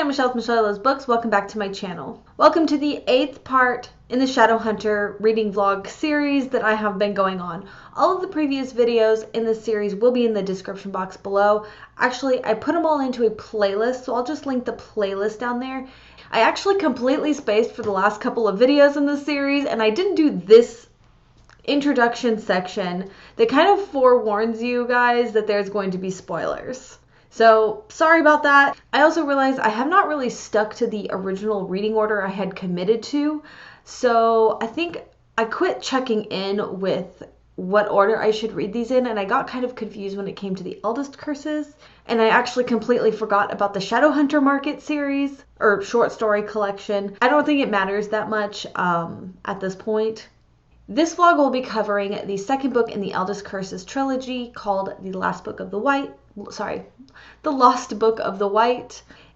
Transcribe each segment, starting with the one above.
I'm Michelle with Michelle Loves Books. Welcome back to my channel. Welcome to the 8th part in the Shadowhunter reading vlog series that I have been going on. All of the previous videos in this series will be in the description box below. Actually, I put them all into a playlist, so I'll just link the playlist down there. I actually completely spaced for the last couple of videos in this series, and I didn't do this introduction section that kind of forewarns you guys that there's going to be spoilers. So sorry about that. I also realized I have not really stuck to the original reading order I had committed to. So I think I quit checking in with what order I should read these in, and I got kind of confused when it came to the Eldest Curses. And I actually completely forgot about the Shadowhunter Market series or short story collection. I don't think it matters that much at this point. This vlog will be covering the second book in the Eldest Curses trilogy called The Lost Book of the White,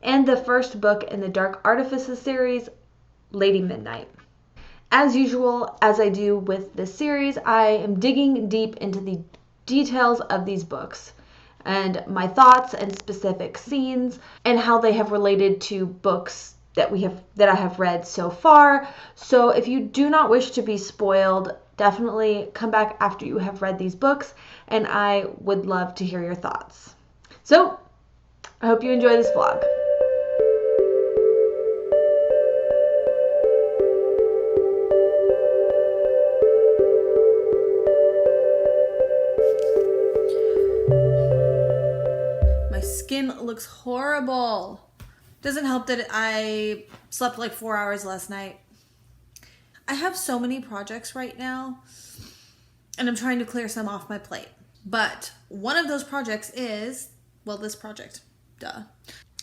and the first book in the Dark Artifices series, Lady Midnight. As usual, as I do with this series, I am digging deep into the details of these books and my thoughts and specific scenes and how they have related to books that I have read so far. So if you do not wish to be spoiled, definitely come back after you have read these books, and I would love to hear your thoughts. So I hope you enjoy this vlog. My skin looks horrible. Doesn't help that I slept like 4 hours last night. I have so many projects right now, and I'm trying to clear some off my plate. But one of those projects is, well, this project, duh.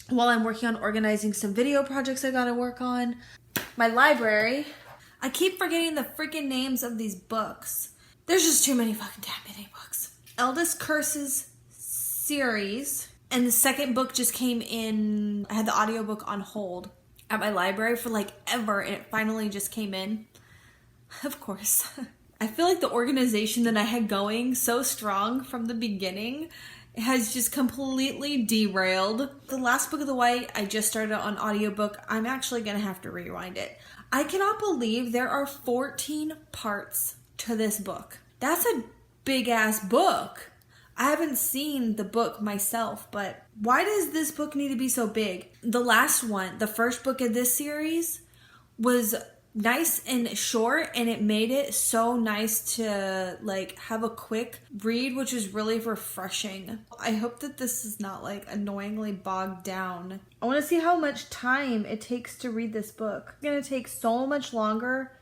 While I'm working on organizing some video projects I gotta work on. My library. I keep forgetting the freaking names of these books. There's just too many fucking damn many books. Eldest Curses series. And the second book just came in. I had the audiobook on hold at my library for like ever, and it finally just came in. Of course. I feel like the organization that I had going so strong from the beginning has just completely derailed. The Last Book of the White, I just started on audiobook. I'm actually gonna have to rewind it. I cannot believe there are 14 parts to this book. That's a big ass book. I haven't seen the book myself, but why does this book need to be so big? The last one, the first book of this series, was nice and short, and it made it so nice to like have a quick read, which is really refreshing. I hope that this is not like annoyingly bogged down. I want to see how much time it takes to read this book. It's going to take so much longer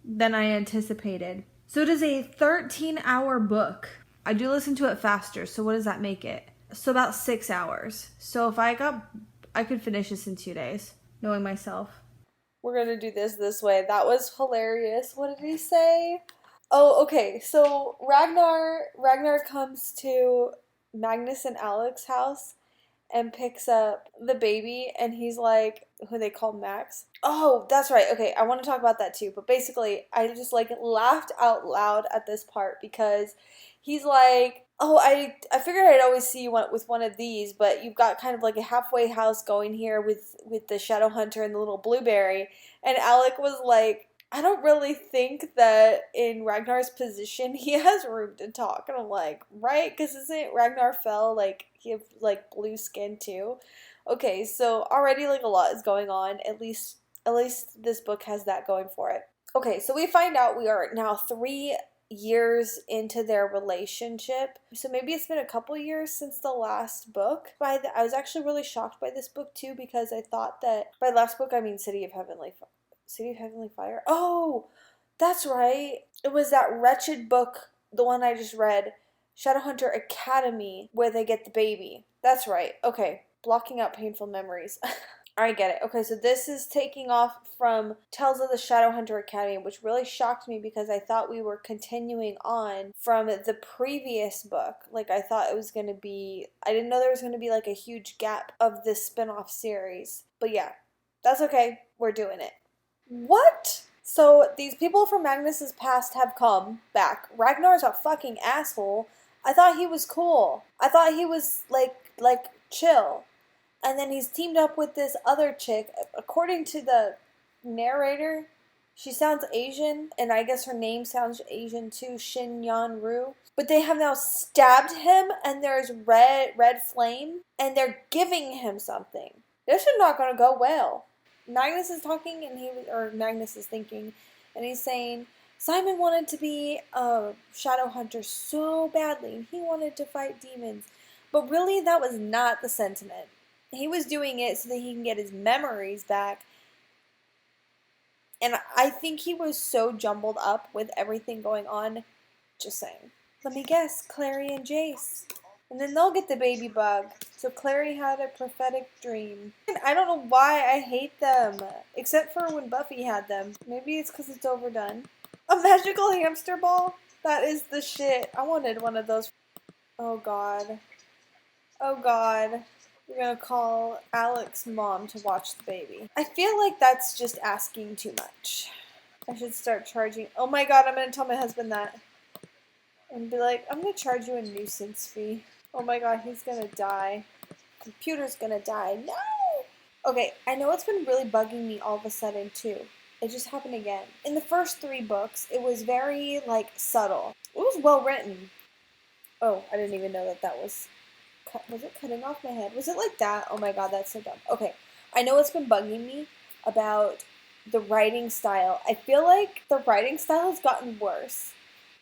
than I anticipated. So it is a 13-hour book. I do listen to it faster, so what does that make it? So about 6 hours. So if I could finish this in 2 days, knowing myself. We're gonna do this way. That was hilarious. What did he say? Oh, okay. So Ragnar comes to Magnus and Alex's house and picks up the baby, and he's like, who they call Max. Oh, that's right. Okay, I want to talk about that too. But basically, I just like laughed out loud at this part because he's like, oh, I figured I'd always see you with one of these, but you've got kind of like a halfway house going here with the Shadowhunter and the little blueberry. And Alec was like, I don't really think that in Ragnar's position he has room to talk. And I'm like, right? Because isn't Ragnar Fell like, he have like blue skin too? Okay, so already like a lot is going on. At least this book has that going for it. Okay, so we find out we are now 3 years into their relationship. So maybe it's been a couple years since the last book. I was actually really shocked by this book too, because I thought that, by last book I mean City of Heavenly Fire. Oh, that's right. It was that wretched book, the one I just read, Shadowhunter Academy, where they get the baby. That's right. Okay, blocking out painful memories. I get it. Okay, so this is taking off from Tales of the Shadowhunter Academy, which really shocked me because I thought we were continuing on from the previous book. Like, I thought it was going to be, I didn't know there was going to be like a huge gap of this spin-off series. But yeah, that's okay. We're doing it. What? So these people from Magnus's past have come back. Ragnar's a fucking asshole. I thought he was cool. I thought he was like chill. And then he's teamed up with this other chick. According to the narrator, she sounds Asian, and I guess her name sounds Asian too, Shin Yan Ru. But they have now stabbed him, and there's red flame, and they're giving him something. This is not going to go well. Magnus is talking, or Magnus is thinking, and he's saying, Simon wanted to be a Shadowhunter so badly, and he wanted to fight demons. But really, that was not the sentiment. He was doing it so that he can get his memories back. And I think he was so jumbled up with everything going on. Just saying. Let me guess, Clary and Jace. And then they'll get the baby bug. So Clary had a prophetic dream. And I don't know why I hate them. Except for when Buffy had them. Maybe it's because it's overdone. A magical hamster ball? That is the shit. I wanted one of those. Oh god. Oh god. We're gonna call Alex's mom to watch the baby. I feel like that's just asking too much. I should start charging. Oh my god, I'm gonna tell my husband that. And be like, I'm gonna charge you a nuisance fee. Oh my god, he's gonna die. Computer's gonna die. No! Okay, I know it's been really bugging me all of a sudden too. It just happened again. In the first 3 books, it was very, subtle. It was well written. Oh, I didn't even know that was... Was it cutting off my head? Was it like that? Oh my god, that's so dumb. Okay, I know it's been bugging me about the writing style. I feel like the writing style has gotten worse.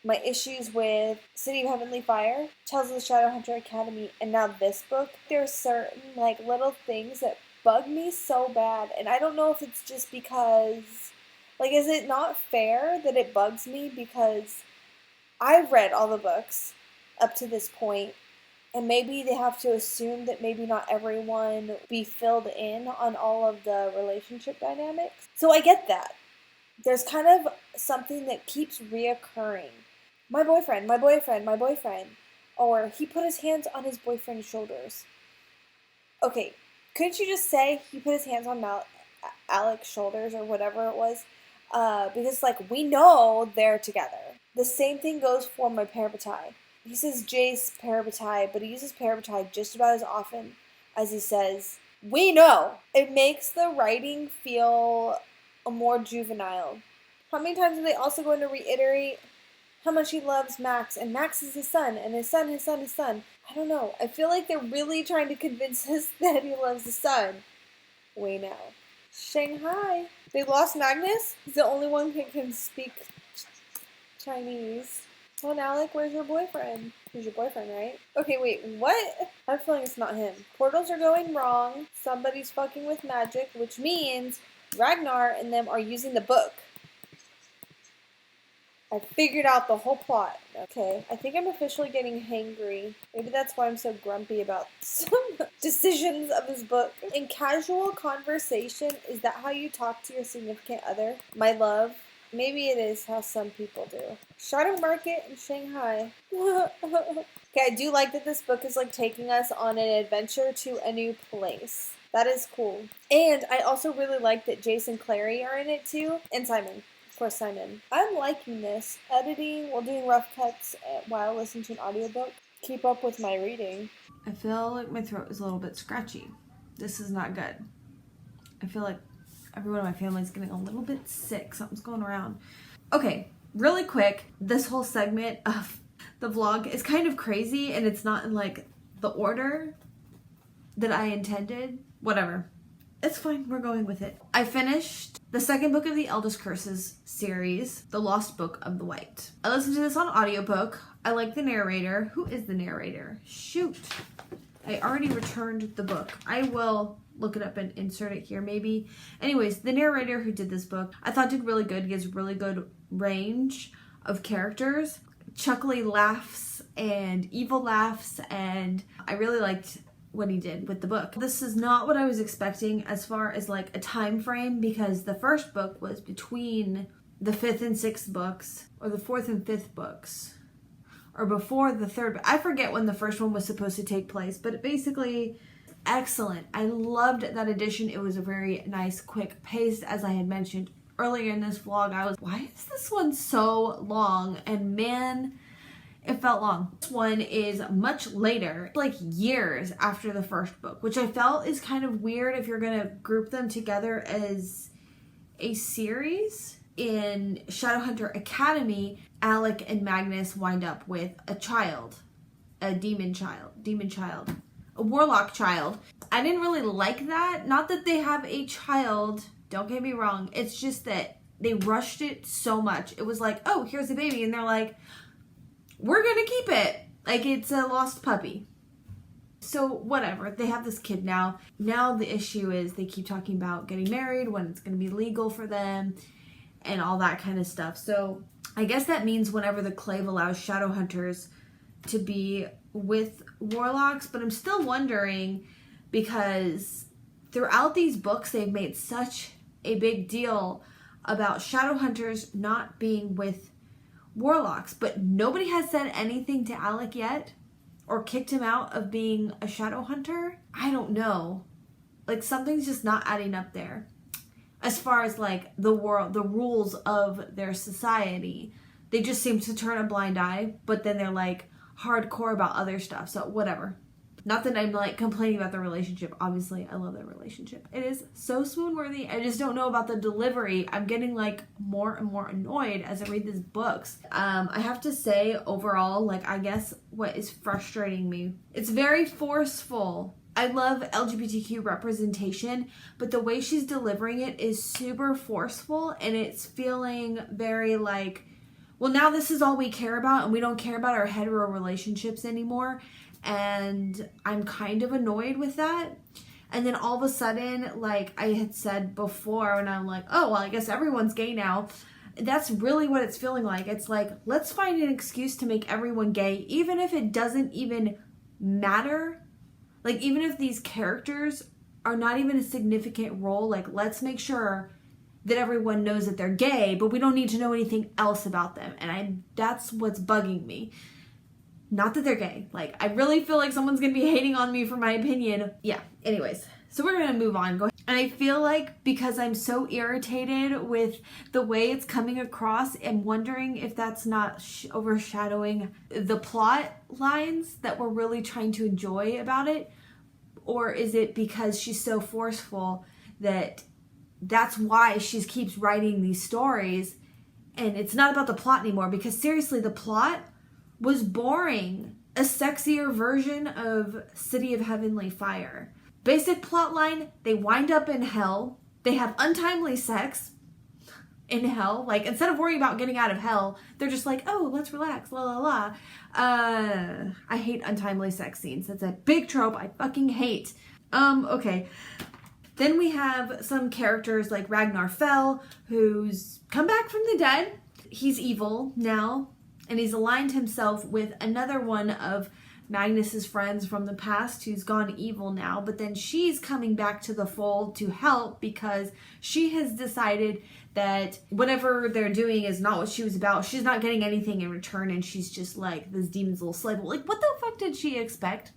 My issues with City of Heavenly Fire, Tales of the Shadowhunter Academy, and now this book, there's certain, little things that bug me so bad. And I don't know if it's just because, is it not fair that it bugs me because I've read all the books up to this point, and maybe they have to assume that maybe not everyone be filled in on all of the relationship dynamics. So I get that. There's kind of something that keeps reoccurring. My boyfriend, my boyfriend, my boyfriend. Or he put his hands on his boyfriend's shoulders. Okay, couldn't you just say he put his hands on Alex's shoulders or whatever it was? Because, we know they're together. The same thing goes for my parabatai. He says Jace parabatai, but he uses parabatai just about as often as he says, we know. It makes the writing feel more juvenile. How many times are they also going to reiterate how much he loves Max, and Max is his son, and his son, his son, his son? I don't know. I feel like they're really trying to convince us that he loves his son. We know. Shanghai. They lost Magnus? He's the only one who can speak Chinese. Well, Alec, where's your boyfriend? He's your boyfriend, right? Okay, wait, what? I have a feeling it's not him. Portals are going wrong. Somebody's fucking with magic, which means Ragnar and them are using the book. I figured out the whole plot. Okay, I think I'm officially getting hangry. Maybe that's why I'm so grumpy about some decisions of this book. In casual conversation, is that how you talk to your significant other? My love? Maybe it is how some people do. Shadow Market in Shanghai. Okay, I do like that this book is taking us on an adventure to a new place. That is cool. And I also really like that Jace and Clary are in it too. And Simon. Of course, Simon. I'm liking this. Editing while doing rough cuts while listening to an audiobook. Keep up with my reading. I feel like my throat is a little bit scratchy. This is not good. I feel like everyone in my family is getting a little bit sick. Something's going around. Okay, really quick. This whole segment of the vlog is kind of crazy, and it's not in the order that I intended. Whatever. It's fine. We're going with it. I finished the second book of the Eldest Curses series, The Lost Book of the White. I listened to this on audiobook. I like the narrator. Who is the narrator? Shoot. I already returned the book. I will look it up and insert it here maybe. Anyways, the narrator who did this book, I thought did really good. He has really good range of characters. Chuckly laughs and evil laughs, and I really liked what he did with the book. This is not what I was expecting as far as a time frame, because the first book was between the 5th and 6th books, or the 4th and 5th books, or before the 3rd. I forget when the first one was supposed to take place, but it basically excellent. I loved that edition. It was a very nice, quick pace. As I had mentioned earlier in this vlog, I was, why is this one so long? And man, It felt long. This one is much later, like years after the first book, which I felt is kind of weird if you're gonna group them together as a series. In Shadowhunter Academy, Alec and Magnus wind up with a child, a demon child, a warlock child. I didn't really like that. Not that they have a child, don't get me wrong. It's just that they rushed it so much. It was like, oh, here's a baby. And they're like, we're gonna keep it. Like it's a lost puppy. So whatever, they have this kid now. Now the issue is they keep talking about getting married, when it's gonna be legal for them, and all that kind of stuff. So I guess that means whenever the Clave allows Shadowhunters to be with warlocks, but I'm still wondering because throughout these books they've made such a big deal about Shadowhunters not being with warlocks, but nobody has said anything to Alec yet or kicked him out of being a Shadowhunter. I don't know. Like something's just not adding up there. As far as like the rules of their society, they just seem to turn a blind eye, but then they're like hardcore about other stuff. So whatever. Not that I'm like complaining about the relationship. Obviously, I love their relationship. It is so swoon-worthy. I just don't know about the delivery. I'm getting like more and more annoyed as I read these books. I have to say overall, like I guess what is frustrating me, it's very forceful. I love LGBTQ representation, but the way she's delivering it is super forceful, and it's feeling very like, well, now this is all we care about, and we don't care about our hetero relationships anymore, and I'm kind of annoyed with that. And then all of a sudden, like I had said before, when I'm like, oh, well, I guess everyone's gay now. That's really what it's feeling like. It's like, let's find an excuse to make everyone gay, even if it doesn't even matter. Like, even if these characters are not even a significant role, like, let's make sure that everyone knows that they're gay, but we don't need to know anything else about them. And that's what's bugging me. Not that they're gay. Like, I really feel like someone's going to be hating on me for my opinion. Yeah, anyways. So we're going to move on. Go ahead. And I feel like because I'm so irritated with the way it's coming across, I'm wondering if that's not overshadowing the plot lines that we're really trying to enjoy about it. Or is it because she's so forceful that that's why she keeps writing these stories and it's not about the plot anymore? Because seriously, the plot was boring. A sexier version of City of Heavenly Fire. Basic plot line, they wind up in hell. They have untimely sex in hell. Like, instead of worrying about getting out of hell, they're just like, oh, let's relax, la la la. I hate untimely sex scenes. That's a big trope I fucking hate. Okay. Then we have some characters like Ragnar Fell, who's come back from the dead. He's evil now, and he's aligned himself with another one of Magnus's friends from the past who's gone evil now, but then she's coming back to the fold to help because she has decided that whatever they're doing is not what she was about. She's not getting anything in return, and she's just like this demon's little slave. Like, what the fuck did she expect?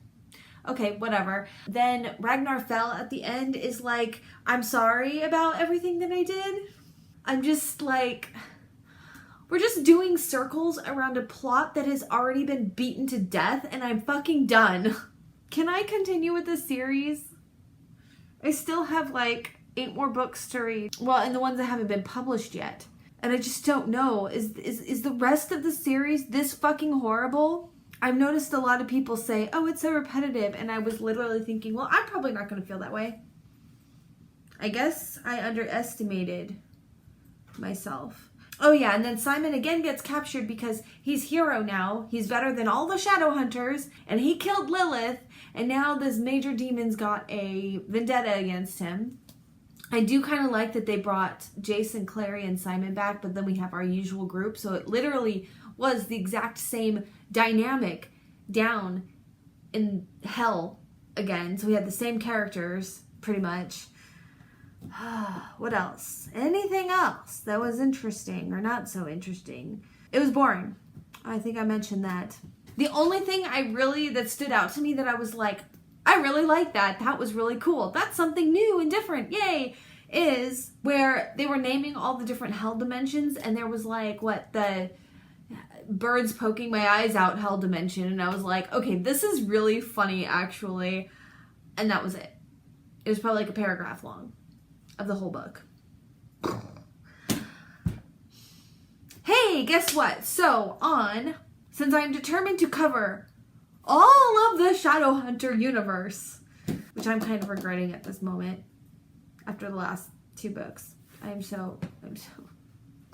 Okay, whatever. Then Ragnar Fell at the end is like, I'm sorry about everything that I did. I'm just like, we're just doing circles around a plot that has already been beaten to death, and I'm fucking done. Can I continue with this series? I still have like 8 more books to read. Well, and the ones that haven't been published yet. And I just don't know. Is the rest of the series this fucking horrible? I've noticed a lot of people say, oh, it's so repetitive. And I was literally thinking, well, I'm probably not going to feel that way. I guess I underestimated myself. Oh yeah, and then Simon again gets captured because he's hero now. He's better than all the Shadowhunters, and he killed Lilith, and now this major demon's got a vendetta against him. I do kind of like that they brought Jason, Clary, and Simon back, but then we have our usual group, so it literally was the exact same dynamic down in hell again. So we had the same characters, pretty much. What else? Anything else that was interesting or not so interesting? It was boring. I think I mentioned that. The only thing that stood out to me that I was like, I really like that. That was really cool. That's something new and different. Yay. Is where they were naming all the different hell dimensions, and there was like, what, the birds poking my eyes out hell dimension, and I was like, okay, this is really funny actually. And that was it. It was probably like a paragraph long of the whole book. Hey, guess what? So since I'm determined to cover all of the Shadowhunter universe, which I'm kind of regretting at this moment after the last 2 books. I'm so,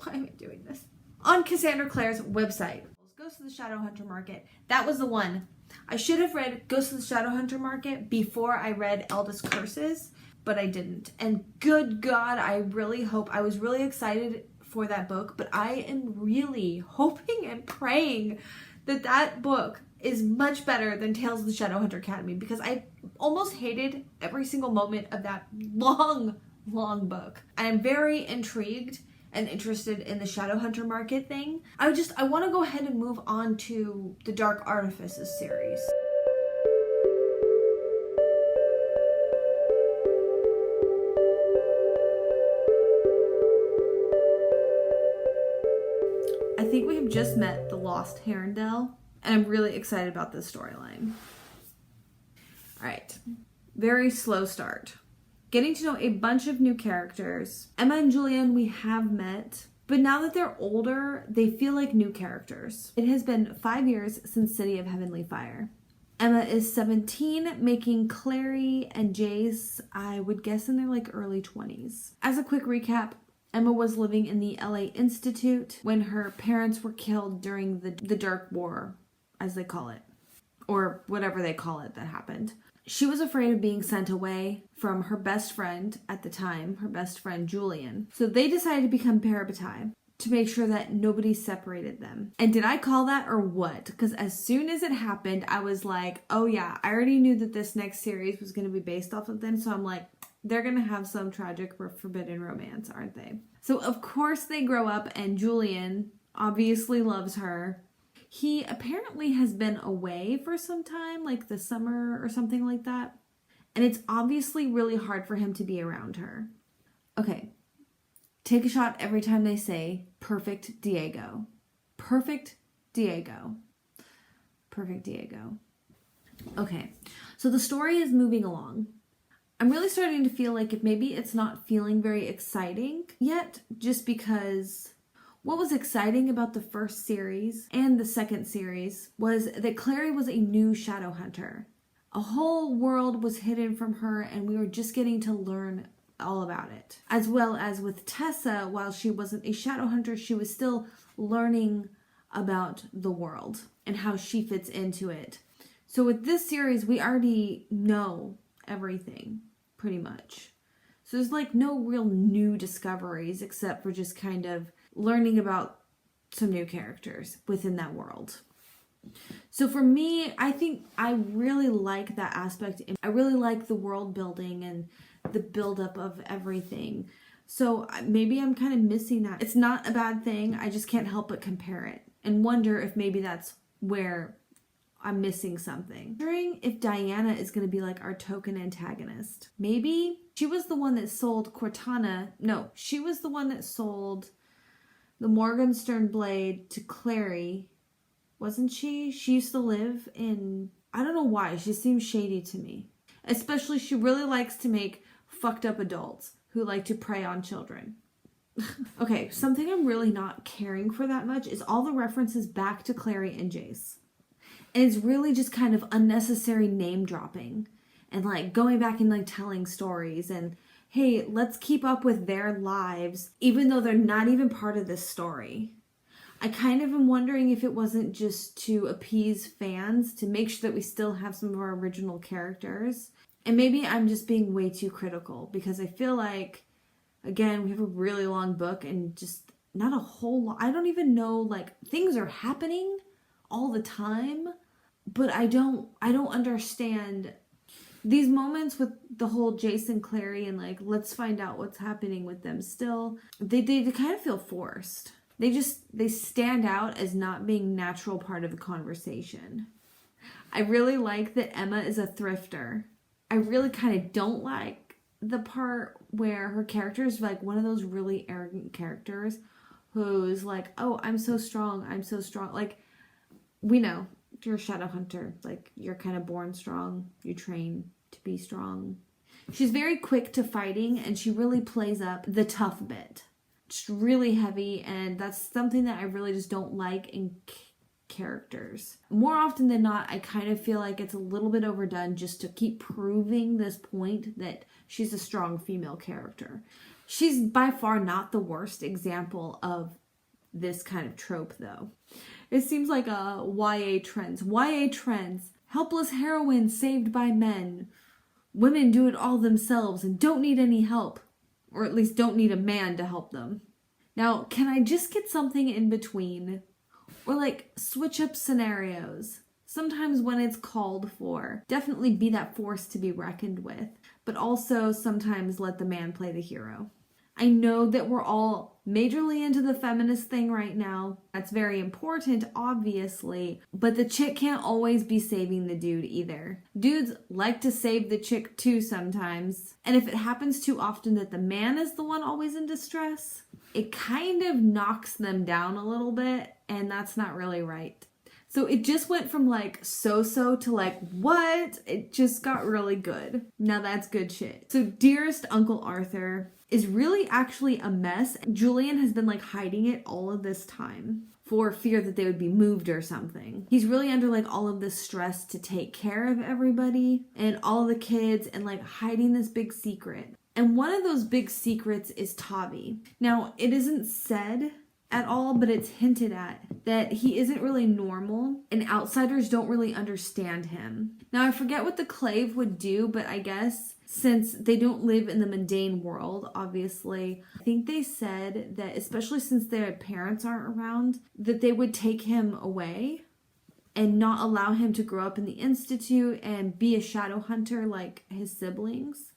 why am I doing this? On Cassandra Clare's website, Ghost of the Shadowhunter Market. That was the one. I should have read Ghost of the Shadowhunter Market before I read Eldest Curses, but I didn't. And good God, I was really excited for that book, but I am really hoping and praying that that book is much better than Tales of the Shadowhunter Academy, because I almost hated every single moment of that long book. And I'm very intrigued and interested in the Shadowhunter Market thing. I want to go ahead and move on to the Dark Artifices series. I think we have just met the Lost Herondale, and I'm really excited about this storyline. Alright, very slow start. Getting to know a bunch of new characters. Emma and Julian we have met, but now that they're older, they feel like new characters. It has been 5 years since City of Heavenly Fire. Emma is 17, making Clary and Jace, I would guess, in their like early 20s. As a quick recap, Emma was living in the LA Institute when her parents were killed during the Dark War, as they call it, or whatever they call it that happened. She was afraid of being sent away from her best friend at the time, her best friend Julian. So they decided to become parabatai to make sure that nobody separated them. And did I call that or what? Because as soon as it happened, I was like, oh yeah, I already knew that this next series was going to be based off of them. So I'm like, they're going to have some tragic forbidden romance, aren't they? So of course they grow up, and Julian obviously loves her. He apparently has been away for some time, like the summer or something like that. And it's obviously really hard for him to be around her. Okay, take a shot every time they say, perfect Diego. Perfect Diego. Perfect Diego. Okay, so the story is moving along. I'm really starting to feel like maybe it's not feeling very exciting yet, just because what was exciting about the first series and the second series was that Clary was a new Shadowhunter. A whole world was hidden from her, and we were just getting to learn all about it. As well as with Tessa, while she wasn't a Shadowhunter, she was still learning about the world and how she fits into it. So with this series, we already know everything, pretty much. So there's like no real new discoveries except for just kind of learning about some new characters within that world. So for me, I think I really like that aspect. I really like the world building and the buildup of everything. So maybe I'm kind of missing that. It's not a bad thing. I just can't help but compare it and wonder if maybe that's where I'm missing something. Wondering if Diana is going to be like our token antagonist. Maybe she was the one that sold Cortana. No, she was the one that sold the Morgenstern blade to Clary, wasn't she? She used to live in, I don't know why, she seems shady to me. Especially she really likes to make fucked up adults who like to prey on children. Okay, something I'm really not caring for that much is all the references back to Clary and Jace. And it's really just kind of unnecessary name dropping and like going back and like telling stories and hey, let's keep up with their lives, even though they're not even part of this story. I kind of am wondering if it wasn't just to appease fans, to make sure that we still have some of our original characters. And maybe I'm just being way too critical, because I feel like, again, we have a really long book and just not a whole lot. I don't even know, like, things are happening all the time, but I don't understand these moments with the whole Jason Clary and like, let's find out what's happening with them still. They kind of feel forced. They stand out as not being natural part of the conversation. I really like that Emma is a thrifter. I really kind of don't like the part where her character is like one of those really arrogant characters who's like, oh, I'm so strong. I'm so strong. Like, we know you're a Shadowhunter. Like, you're kind of born strong. You train to be strong. She's very quick to fighting, and she really plays up the tough bit. It's really heavy, and that's something that I really just don't like in characters. More often than not, I kind of feel like it's a little bit overdone just to keep proving this point that she's a strong female character. She's by far not the worst example of this kind of trope, though. It seems like a YA trends. YA trends. Helpless heroines saved by men. Women do it all themselves and don't need any help. Or at least don't need a man to help them. Now, can I just get something in between? Or like switch up scenarios. Sometimes when it's called for, definitely be that force to be reckoned with. But also sometimes let the man play the hero. I know that we're all majorly into the feminist thing right now. That's very important, obviously. But the chick can't always be saving the dude either. Dudes like to save the chick too sometimes. And if it happens too often that the man is the one always in distress, it kind of knocks them down a little bit. And that's not really right. So it just went from like so-so to like, what? It just got really good. Now that's good shit. So Dearest Uncle Arthur is really actually a mess. Julian has been like hiding it all of this time for fear that they would be moved or something. He's really under like all of this stress to take care of everybody and all the kids and like hiding this big secret. And one of those big secrets is Tavi. Now, it isn't said at all, but it's hinted at that he isn't really normal and outsiders don't really understand him. Now, I forget what the Clave would do, but I guess since they don't live in the mundane world, obviously, I think they said that, especially since their parents aren't around, that they would take him away and not allow him to grow up in the Institute and be a shadow hunter like his siblings.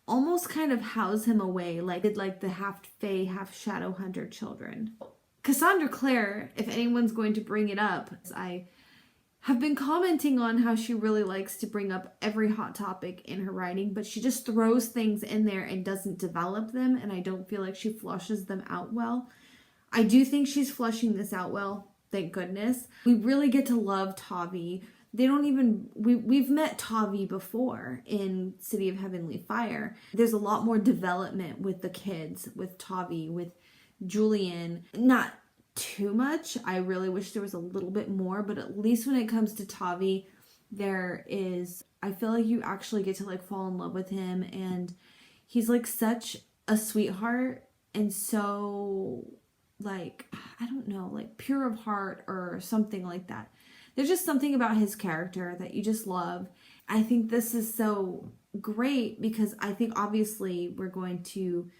Almost kind of house him away like the half fae, half shadow hunter children. Cassandra Clare, if anyone's going to bring it up, I have been commenting on how she really likes to bring up every hot topic in her writing, but she just throws things in there and doesn't develop them, and I don't feel like she flushes them out well. I do think she's flushing this out well, thank goodness. We really get to love Tavi. We've met Tavi before in City of Heavenly Fire. There's a lot more development with the kids, with Tavi, with Julian. Not too much. I really wish there was a little bit more, but at least when it comes to Tavi, I feel like you actually get to like fall in love with him, and he's like such a sweetheart and so like, I don't know, like pure of heart or something like that. There's just something about his character that you just love. I think this is so great because I think obviously we're going to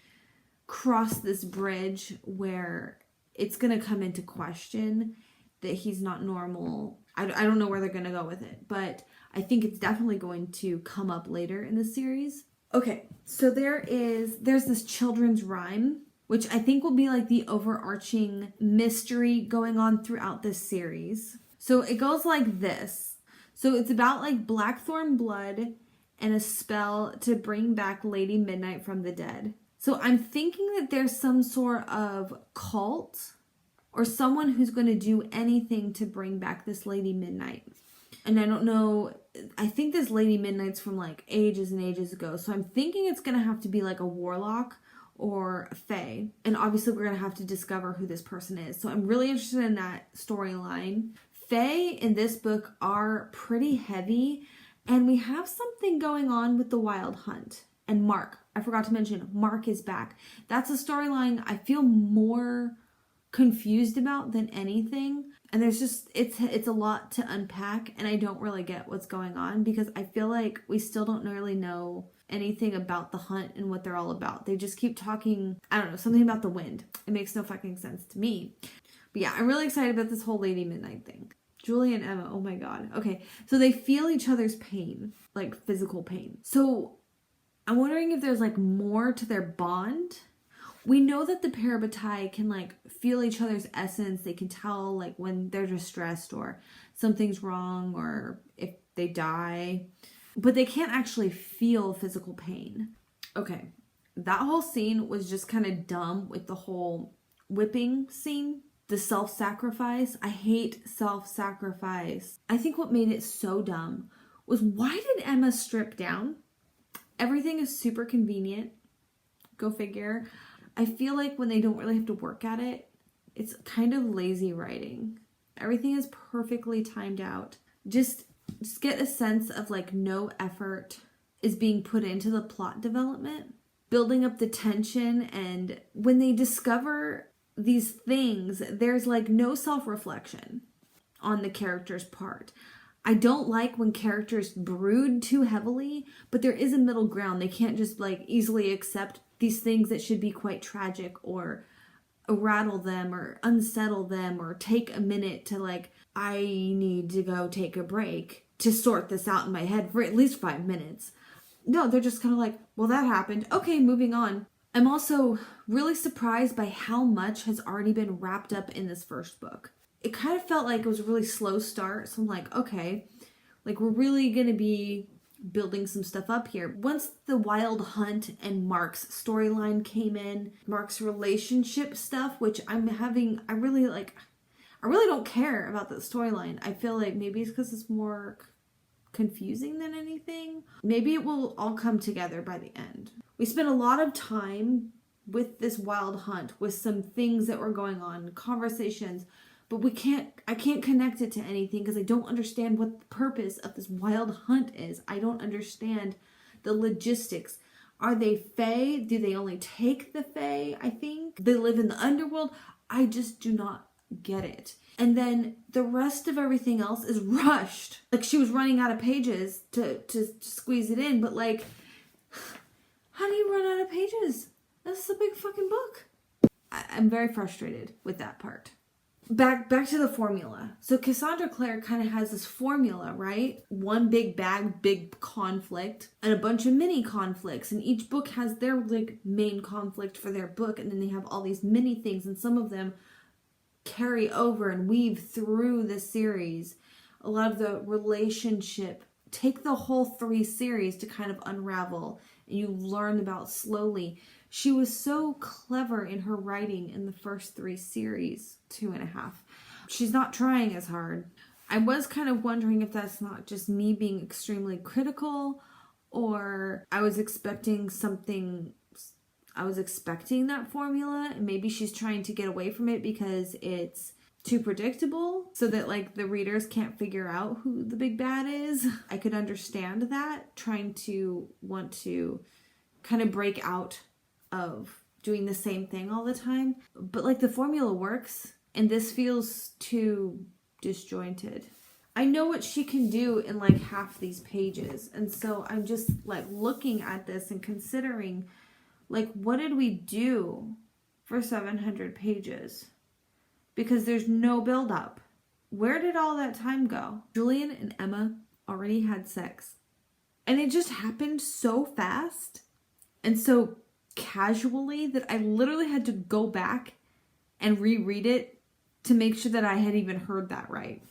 cross this bridge where it's going to come into question that he's not normal. I don't know where they're going to go with it, but I think it's definitely going to come up later in the series. Okay, so there's this children's rhyme, which I think will be like the overarching mystery going on throughout this series. So it goes like this. So it's about like blackthorn blood and a spell to bring back Lady Midnight from the dead. So I'm thinking that there's some sort of cult or someone who's going to do anything to bring back this Lady Midnight. And I don't know, I think this Lady Midnight's from like ages and ages ago. So I'm thinking it's going to have to be like a warlock or a fae. And obviously we're going to have to discover who this person is. So I'm really interested in that storyline. Fae in this book are pretty heavy. And we have something going on with the Wild Hunt. And Mark, I forgot to mention, Mark is back. That's a storyline I feel more confused about than anything. And there's just, it's a lot to unpack, and I don't really get what's going on because I feel like we still don't really know anything about the hunt and what they're all about. They just keep talking, I don't know, something about the wind. It makes no fucking sense to me. But yeah, I'm really excited about this whole Lady Midnight thing. Julie and Emma, oh my god. Okay, so they feel each other's pain, like physical pain. So I'm wondering if there's like more to their bond. We know that the Parabatai can like feel each other's essence. They can tell like when they're distressed or something's wrong or if they die. But they can't actually feel physical pain. Okay, that whole scene was just kind of dumb with the whole whipping scene, the self-sacrifice. I hate self-sacrifice. I think what made it so dumb was, why did Emma strip down? Everything is super convenient. Go figure. I feel like when they don't really have to work at it, it's kind of lazy writing. Everything is perfectly timed out. Just get a sense of like no effort is being put into the plot development, building up the tension, and when they discover these things, there's like no self-reflection on the character's part. I don't like when characters brood too heavily, but there is a middle ground. They can't just like easily accept these things that should be quite tragic, or rattle them or unsettle them, or take a minute to like, I need to go take a break to sort this out in my head for at least 5 minutes. No, they're just kind of like, well, that happened. Okay, moving on. I'm also really surprised by how much has already been wrapped up in this first book. It kind of felt like it was a really slow start. So I'm like, okay, like we're really going to be building some stuff up here. Once the Wild Hunt and Mark's storyline came in, Mark's relationship stuff, which I really don't care about the storyline. I feel like maybe it's because it's more confusing than anything. Maybe it will all come together by the end. We spent a lot of time with this Wild Hunt, with some things that were going on, conversations, but I can't connect it to anything because I don't understand what the purpose of this Wild Hunt is. I don't understand the logistics. Are they fae? Do they only take the fae? I think they live in the underworld. I just do not get it. And then the rest of everything else is rushed. Like she was running out of pages to squeeze it in, but like, how do you run out of pages? That's a big fucking book. I'm very frustrated with that part. Back to the formula. So Cassandra Clare kind of has this formula, right? One big bag, big conflict, and a bunch of mini conflicts. And each book has their like main conflict for their book, and then they have all these mini things, and some of them carry over and weave through the series. A lot of the relationship take the whole 3 series to kind of unravel, and you learn about slowly. She was so clever in her writing in the first 3 series, 2.5. She's not trying as hard. I was kind of wondering if that's not just me being extremely critical, or I was expecting that formula, and maybe she's trying to get away from it because it's too predictable, so that like the readers can't figure out who the big bad is. I could understand that, trying to want to kind of break out of doing the same thing all the time. But like the formula works, and this feels too disjointed. I know what she can do in like half these pages, and so I'm just like looking at this and considering, like, what did we do for 700 pages? Because there's no build up. Where did all that time go? Julian and Emma already had sex, and it just happened so fast and so casually that I literally had to go back and reread it to make sure that I had even heard that right.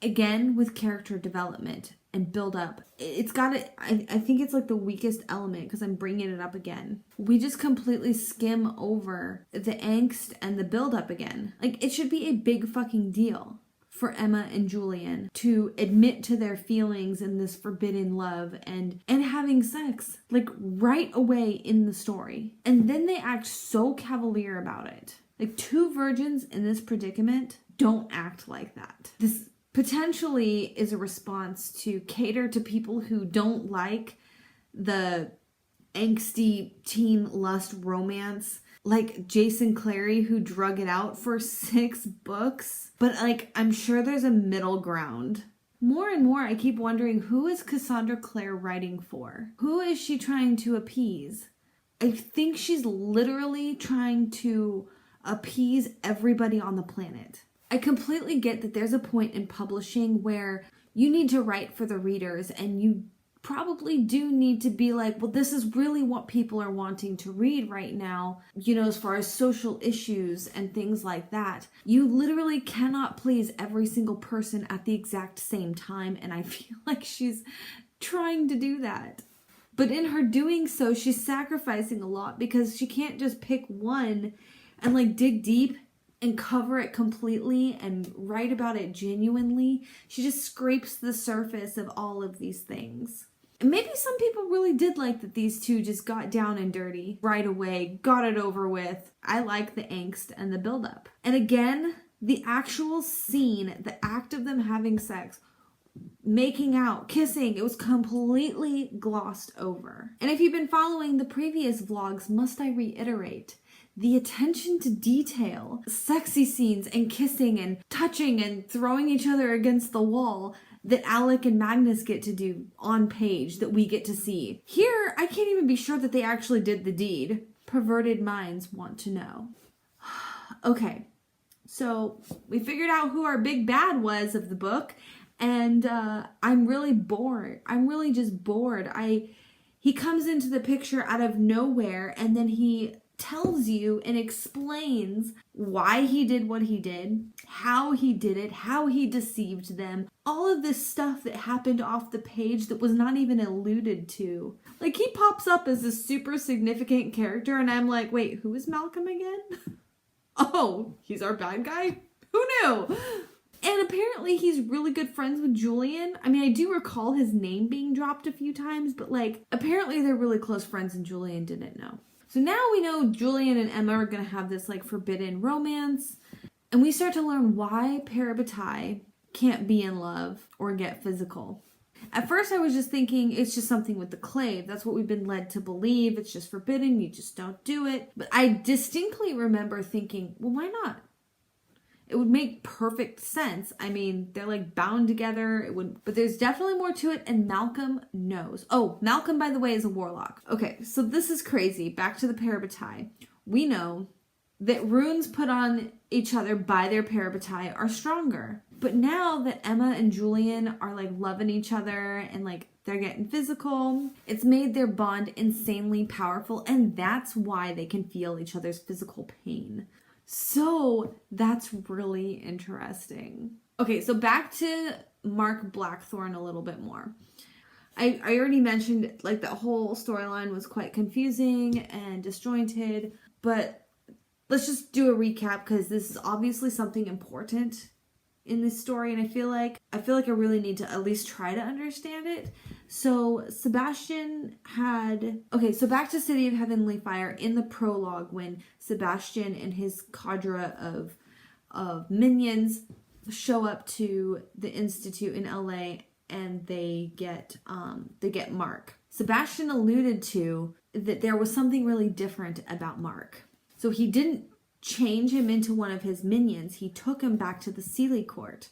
Again, with character development and build up, it's got it. I think it's like the weakest element because I'm bringing it up again. We just completely skim over the angst and the build up again. Like, it should be a big fucking deal for Emma and Julian to admit to their feelings in this forbidden love and having sex, like, right away in the story. And then they act so cavalier about it. Like, 2 virgins in this predicament don't act like that. This potentially is a response to cater to people who don't like the angsty teen lust romance, like Jason Clary, who drug it out for 6 books. But like, I'm sure there's a middle ground. More and more, I keep wondering, who is Cassandra Clare writing for? Who is she trying to appease? I think she's literally trying to appease everybody on the planet. I completely get that there's a point in publishing where you need to write for the readers, and you probably do need to be like, well, this is really what people are wanting to read right now, you know, as far as social issues and things like that. You literally cannot please every single person at the exact same time, and I feel like she's trying to do that. But in her doing so, she's sacrificing a lot because she can't just pick one and like dig deep and cover it completely and write about it genuinely. She just scrapes the surface of all of these things. And maybe some people really did like that these two just got down and dirty right away, got it over with. I like the angst and the buildup. And again, the actual scene, the act of them having sex, making out, kissing, it was completely glossed over. And if you've been following the previous vlogs, must I reiterate, the attention to detail, sexy scenes and kissing and touching and throwing each other against the wall that Alec and Magnus get to do on page that we get to see. Here, I can't even be sure that they actually did the deed. Perverted minds want to know. Okay, so we figured out who our big bad was of the book, and I'm really bored. I'm really just bored. He comes into the picture out of nowhere, and then he tells you and explains why he did what he did, how he did it, how he deceived them, all of this stuff that happened off the page that was not even alluded to. Like, he pops up as a super significant character, and I'm like, wait, who is Malcolm again? Oh, he's our bad guy? Who knew? And apparently he's really good friends with Julian. I mean, I do recall his name being dropped a few times, but like, apparently they're really close friends and Julian didn't know. So now we know Julian and Emma are going to have this like forbidden romance, and we start to learn why Parabatai can't be in love or get physical. At first I was just thinking it's just something with the clave. That's what we've been led to believe. It's just forbidden. You just don't do it. But I distinctly remember thinking, well, why not? It would make perfect sense. I mean, they're like bound together. It would, but there's definitely more to it, and Malcolm knows. Oh, Malcolm, by the way, is a warlock. Okay, so this is crazy. Back to the Parabatai. We know that runes put on each other by their Parabatai are stronger. But now that Emma and Julian are like loving each other and like they're getting physical, it's made their bond insanely powerful, and that's why they can feel each other's physical pain. So that's really interesting. Okay, so back to Mark Blackthorne a little bit more. I already mentioned like the whole storyline was quite confusing and disjointed, but let's just do a recap because this is obviously something important in this story, and I feel like I really need to at least try to understand it. So Sebastian had... Okay, so back to City of Heavenly Fire in the prologue when Sebastian and his cadre of minions show up to the Institute in LA, and they get Mark. Sebastian alluded to that there was something really different about Mark. So he didn't change him into one of his minions. He took him back to the Sealy Court.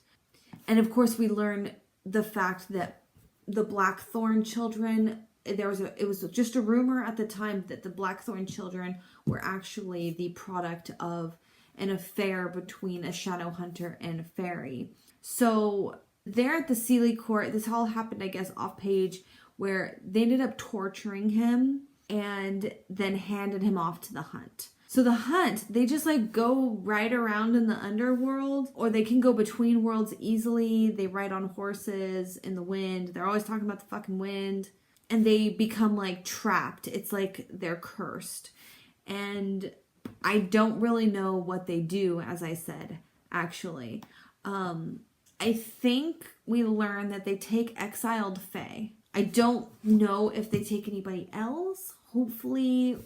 And of course we learn the fact that the Blackthorn children, it was just a rumor at the time that the Blackthorn children were actually the product of an affair between a Shadowhunter and a fairy. So there at the Sealy Court, this all happened, I guess, off page, where they ended up torturing him and then handed him off to the hunt. So the hunt, they just like go right around in the underworld, or they can go between worlds easily. They ride on horses in the wind. They're always talking about the fucking wind. And they become like trapped. It's like they're cursed. And I don't really know what they do, as I said, actually. I think we learn that they take exiled fae. I don't know if they take anybody else. Hopefully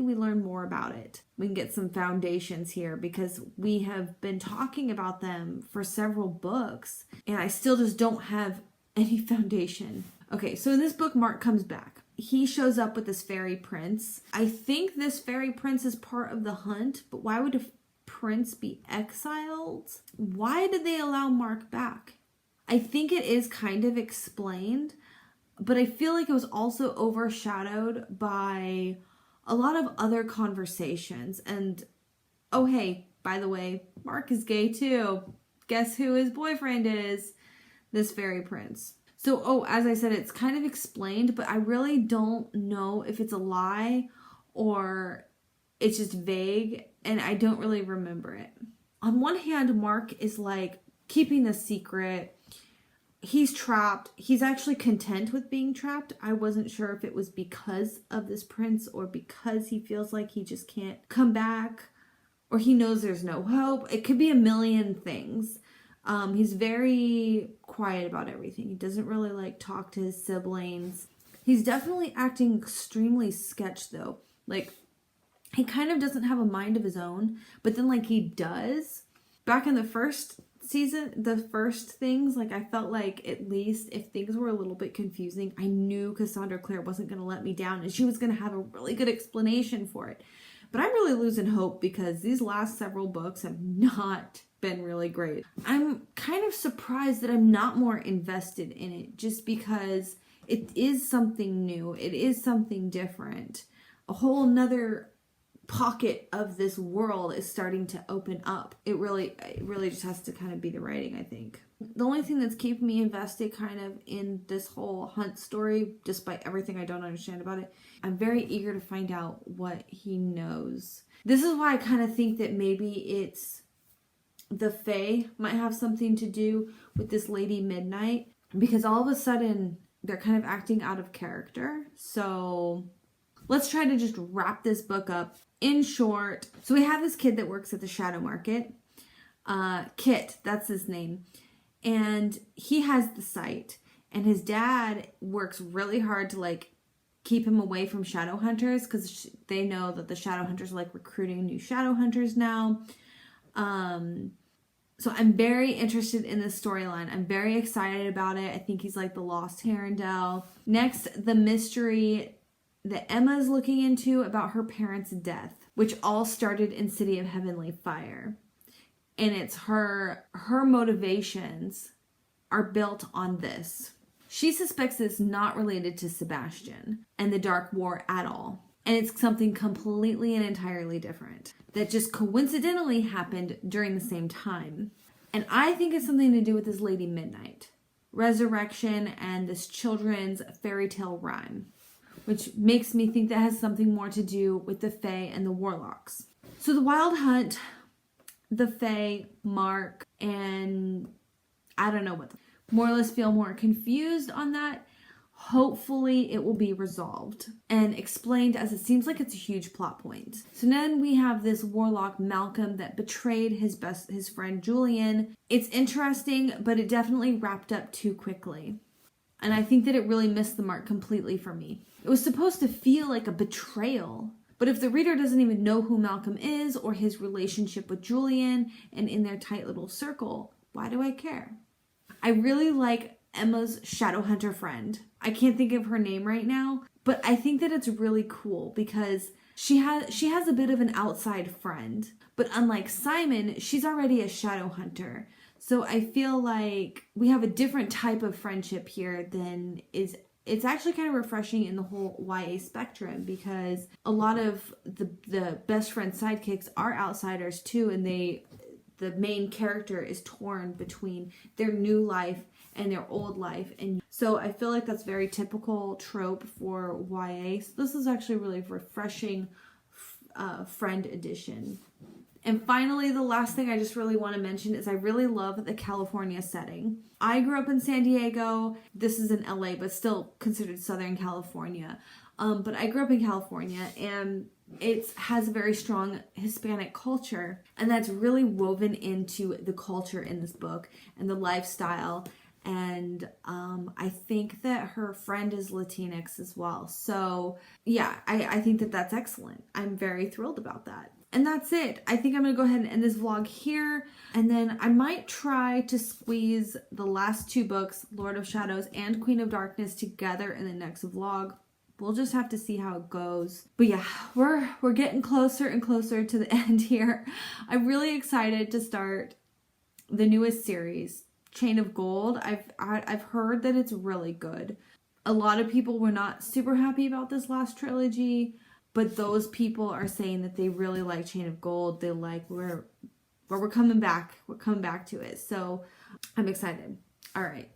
we learn more about it. We can get some foundations here because we have been talking about them for several books and I still just don't have any foundation. Okay, so in this book, Mark comes back. He shows up with this fairy prince. I think this fairy prince is part of the hunt, but why would a prince be exiled? Why did they allow Mark back? I think it is kind of explained, but I feel like it was also overshadowed by a lot of other conversations. And, oh hey, by the way, Mark is gay too. Guess who his boyfriend is? This fairy prince. So, as I said, it's kind of explained, but I really don't know if it's a lie or it's just vague, and I don't really remember it. On one hand, Mark is like keeping the secret. He's trapped. He's actually content with being trapped. I wasn't sure if it was because of this prince or because he feels like he just can't come back. or he knows there's no hope. It could be a million things. He's very quiet about everything. He doesn't really like talk to his siblings. He's definitely acting extremely sketch though. Like, he kind of doesn't have a mind of his own, but then like he does. Back in the first season, the first things, like I felt like at least if things were a little bit confusing, I knew Cassandra Clare wasn't going to let me down and she was going to have a really good explanation for it. But I'm really losing hope because these last several books have not been really great. I'm kind of surprised that I'm not more invested in it just because it is something new. It is something different. A whole nother pocket of this world is starting to open up. It really just has to kind of be the writing, I think. The only thing that's keeping me invested kind of in this whole Hunt story, despite everything I don't understand about it, I'm very eager to find out what he knows. This is why I kind of think that maybe it's the Fae might have something to do with this Lady Midnight, because all of a sudden they're kind of acting out of character. So let's try to just wrap this book up. In short, so we have this kid that works at the Shadow Market. Kit, that's his name. And he has the sight. And his dad works really hard to like keep him away from shadow hunters because they know that the shadow hunters are like recruiting new shadow hunters now. So I'm very interested in this storyline. I'm very excited about it. I think he's like the lost Herondale. Next, the mystery that Emma is looking into about her parents' death, which all started in City of Heavenly Fire. And it's her motivations are built on this. She suspects it's not related to Sebastian and the Dark War at all. And it's something completely and entirely different that just coincidentally happened during the same time. And I think it's something to do with this Lady Midnight, resurrection, and this children's fairy tale rhyme, which makes me think that has something more to do with the Fae and the Warlocks. So the Wild Hunt, the Fae, Mark, and I don't know what. More or less feel more confused on that. Hopefully it will be resolved and explained, as it seems like it's a huge plot point. So then we have this warlock Malcolm that betrayed his friend Julian. It's interesting, but it definitely wrapped up too quickly. And I think that it really missed the mark completely for me. It was supposed to feel like a betrayal. But if the reader doesn't even know who Malcolm is or his relationship with Julian and in their tight little circle, why do I care? I really like Emma's Shadowhunter friend. I can't think of her name right now, but I think that it's really cool because she has a bit of an outside friend. But unlike Simon, she's already a Shadowhunter. So I feel like we have a different type of friendship here than is... It's actually kind of refreshing in the whole YA spectrum because a lot of the best friend sidekicks are outsiders too, and the main character is torn between their new life and their old life. And so I feel like that's very typical trope for YA. So this is actually really refreshing friend edition. And finally, the last thing I just really want to mention is I really love the California setting. I grew up in San Diego. This is in LA, but still considered Southern California. But I grew up in California, and it has a very strong Hispanic culture. And that's really woven into the culture in this book and the lifestyle. And I think that her friend is Latinx as well. So yeah, I think that that's excellent. I'm very thrilled about that. And that's it. I think I'm going to go ahead and end this vlog here. And then I might try to squeeze the last two books, Lord of Shadows and Queen of Darkness, together in the next vlog. We'll just have to see how it goes. But yeah, we're getting closer and closer to the end here. I'm really excited to start the newest series, Chain of Gold. I've heard that it's really good. A lot of people were not super happy about this last trilogy, but those people are saying that they really like Chain of Gold. They like where we're coming back. We're coming back to it. So I'm excited. All right.